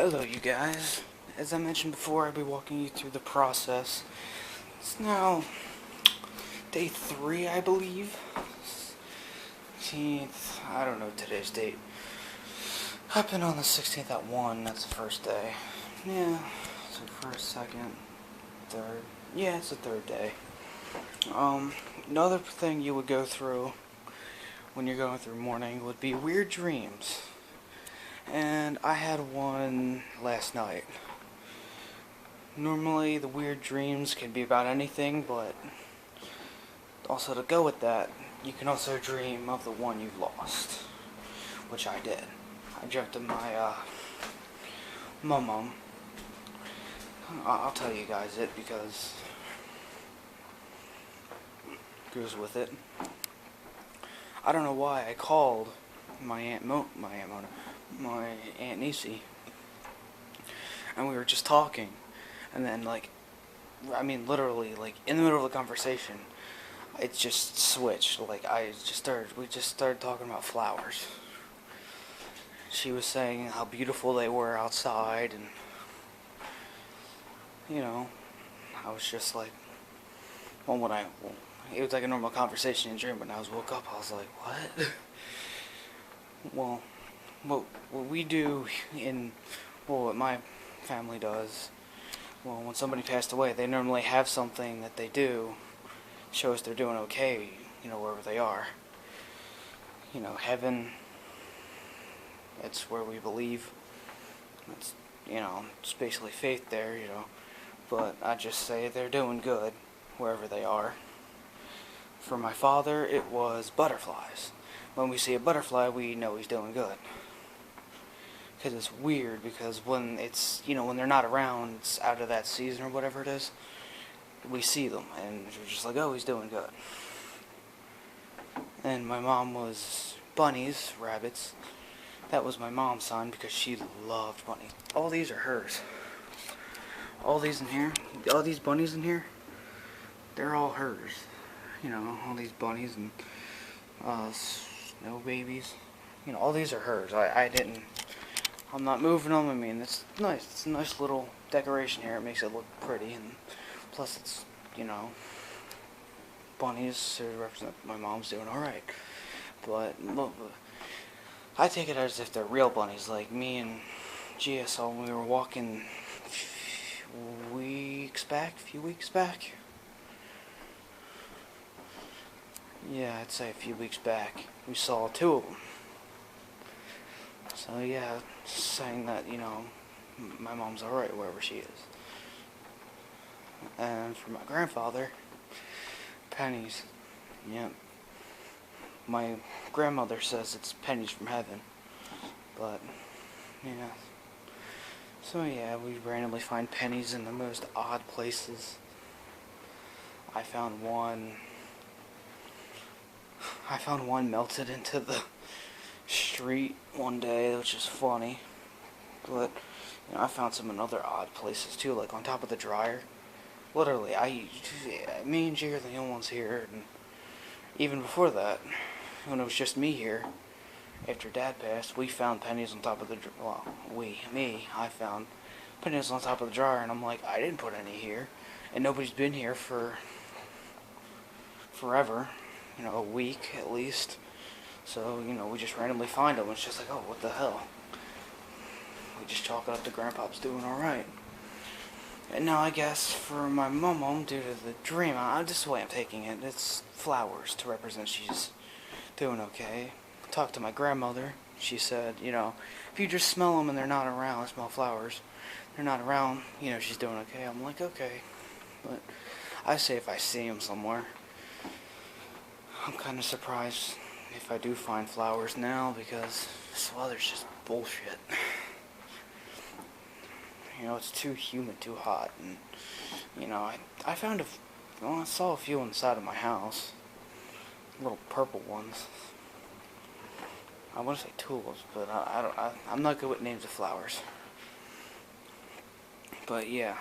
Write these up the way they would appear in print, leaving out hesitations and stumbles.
Hello, you guys. As I mentioned before, I'll be walking you through the process. It's now day 3, I believe. 16th. I don't know today's date. Happened on the 16th at 1. That's the first day. Yeah. So first, second, third. Yeah, it's the third day. Another thing you would go through when you're going through mourning would be weird dreams. And I had one last night. Normally the weird dreams can be about anything, but also to go with that, you can also dream of the one you've lost, which I did. I dreamt of my mom. I'll tell you guys it because it goes with it. I don't know why I called my Aunt Niecy, and we were just talking, and then literally, in the middle of the conversation, it just switched. We just started talking about flowers. She was saying how beautiful they were outside, and I was just like, it was like a normal conversation in a dream. When I woke up, I was like, what? Well, what we do what my family does, when somebody passed away, they normally have something that they do, shows they're doing okay, wherever they are. Heaven, it's where we believe. It's, it's basically faith there, But I just say they're doing good, wherever they are. For my father, it was butterflies. When we see a butterfly, we know he's doing good. Because it's weird, because when it's, when they're not around, it's out of that season or whatever it is, we see them, and we're just like, oh, he's doing good. And my mom was Bunnies, rabbits. That was my mom's sign, because she loved bunnies. All these are hers. All these in here, all these bunnies in here, they're all hers. All these bunnies and snow babies. All these are hers. I'm not moving them. I mean, it's nice. It's a nice little decoration here. It makes it look pretty, and plus it's, bunnies to represent my mom's doing alright. But look, I take it as if they're real bunnies, like me and Gia saw when we were walking a few weeks back. Yeah, I'd say a few weeks back. We saw 2 of them. So yeah, saying that, my mom's alright wherever she is. And for my grandfather, pennies. Yeah. My grandmother says it's pennies from heaven. But, yeah. So yeah, we randomly find pennies in the most odd places. I found one melted into the street one day, which is funny. But I found some in other odd places too, like on top of the dryer. Literally, me and G are the only ones here, and even before that, when it was just me here, after Dad passed, we found pennies on top of the I found pennies on top of the dryer, and I'm like, I didn't put any here, and nobody's been here for forever, a week at least. So, we just randomly find them. It's just like, oh, what the hell? We just chalk it up to Grandpa's doing alright. And now I guess for my mom, due to the dream, this is the way I'm taking it. It's flowers to represent she's doing okay. Talked to my grandmother. She said, if you just smell them and they're not around, smell flowers, they're not around, she's doing okay. I'm like, okay. But I say if I see them somewhere. I'm kind of surprised if I do find flowers now, because this weather's just bullshit. It's too humid, too hot, and, I saw a few inside of my house. Little purple ones. I want to say tulips, but I'm not good with names of flowers. But, yeah.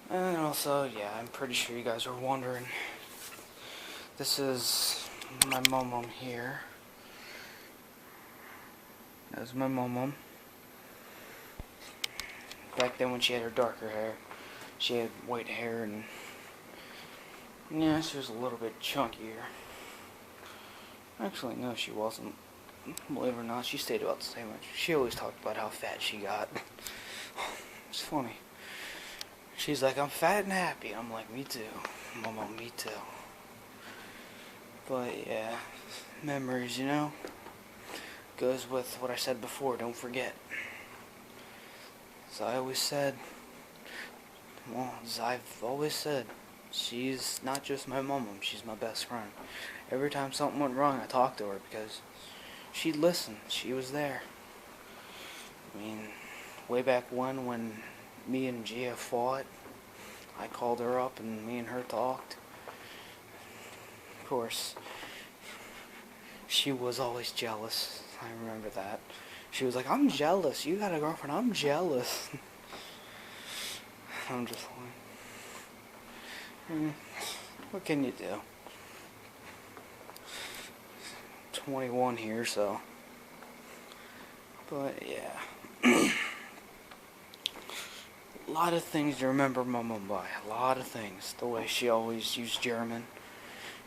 And also, yeah, I'm pretty sure you guys are wondering. This is my mom here. That's my mom. back then when she had her darker hair. She had white hair and yeah, she was a little bit chunkier. Actually, no, she wasn't. Believe it or not, she stayed about the same age. She always talked about how fat she got. It's funny. She's like, I'm fat and happy. I'm like, me too. Mama, me too. But yeah, memories, you know? Goes with what I said before, don't forget. As I always said, well, as I've always said, she's not just my mom, she's my best friend. Every time something went wrong, I talked to her because she'd listen. She was there. I mean, way back when me and Gia fought, I called her up and me and her talked. Of course, she was always jealous. I remember that. She was like, I'm jealous. You got a girlfriend. I'm jealous. I'm just like, what can you do? 21 here, so. But yeah. A lot of things to remember my mom by. A lot of things. The way she always used German.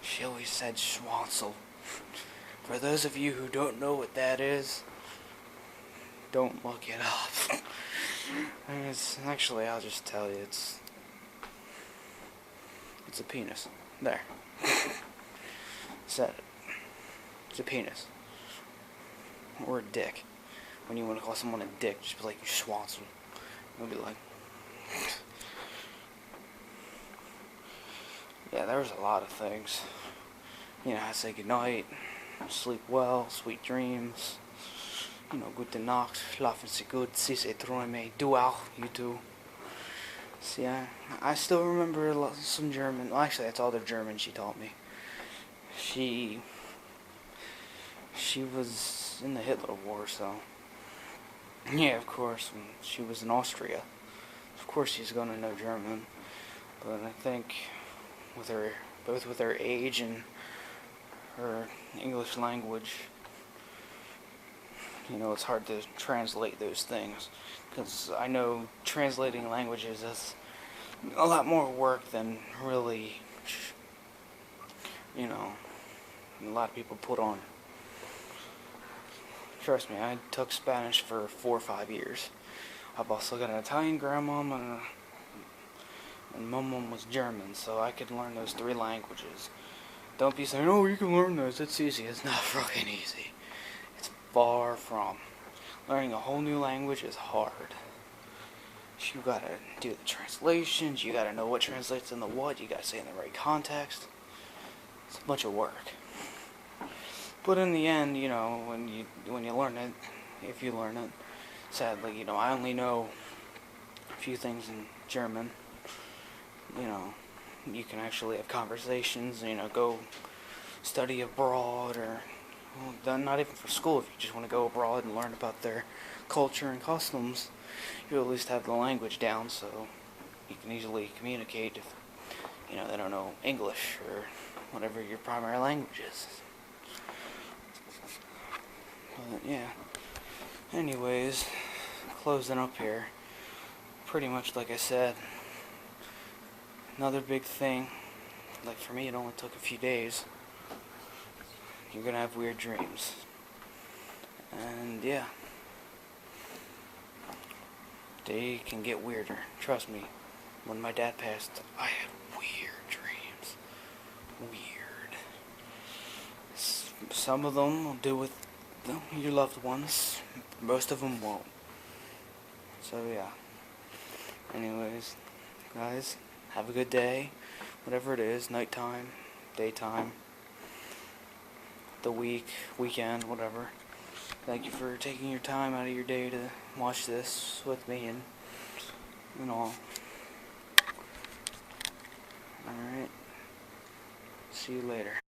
She always said Schwanzel. For those of you who don't know what that is, don't look it up. Actually, I'll just tell you, it's a penis. There. Said it. It's a penis. Or a dick. When you want to call someone a dick, just be like, you Schwanzel. You'll be like... Yeah, there was a lot of things. You know, I say goodnight, sleep well, sweet dreams. You know, gute Nacht, schlafen Sie gut, süße Träume, du auch, you too. See, I still remember some German. Well, actually, that's all the German she taught me. She was in the Hitler War, so... Yeah, of course, when she was in Austria. Of course she's gonna know German. But I think with her, both with her age and her English language, you know, it's hard to translate those things. Because I know translating languages is a lot more work than really, you know, a lot of people put on. Trust me, I took Spanish for 4 or 5 years. I've also got an Italian grandmom and mom was German, so I could learn those 3 languages. Don't be saying, oh, you can learn those, it's easy. It's not fucking easy. It's far from. Learning a whole new language is hard. You gotta do the translations, you gotta know what translates into what, you gotta say it in the right context. It's a bunch of work. But in the end, you know, when you learn it, if you learn it, sadly, you know, I only know a few things in German. You know, you can actually have conversations, you know, go study abroad, or well, not even for school. If you just want to go abroad and learn about their culture and customs, you at least have the language down, so you can easily communicate if, you know, they don't know English or whatever your primary language is. But yeah, anyways, closing up here, pretty much like I said, another big thing, like for me it only took a few days, you're gonna have weird dreams. And yeah, they can get weirder. Trust me, when my dad passed, I had weird dreams. Weird. Some of them will do with your loved ones. Most of them won't. So yeah. Anyways, guys, have a good day. Whatever it is, nighttime, daytime, the week, weekend, whatever. Thank you for taking your time out of your day to watch this with me and all. Alright. See you later.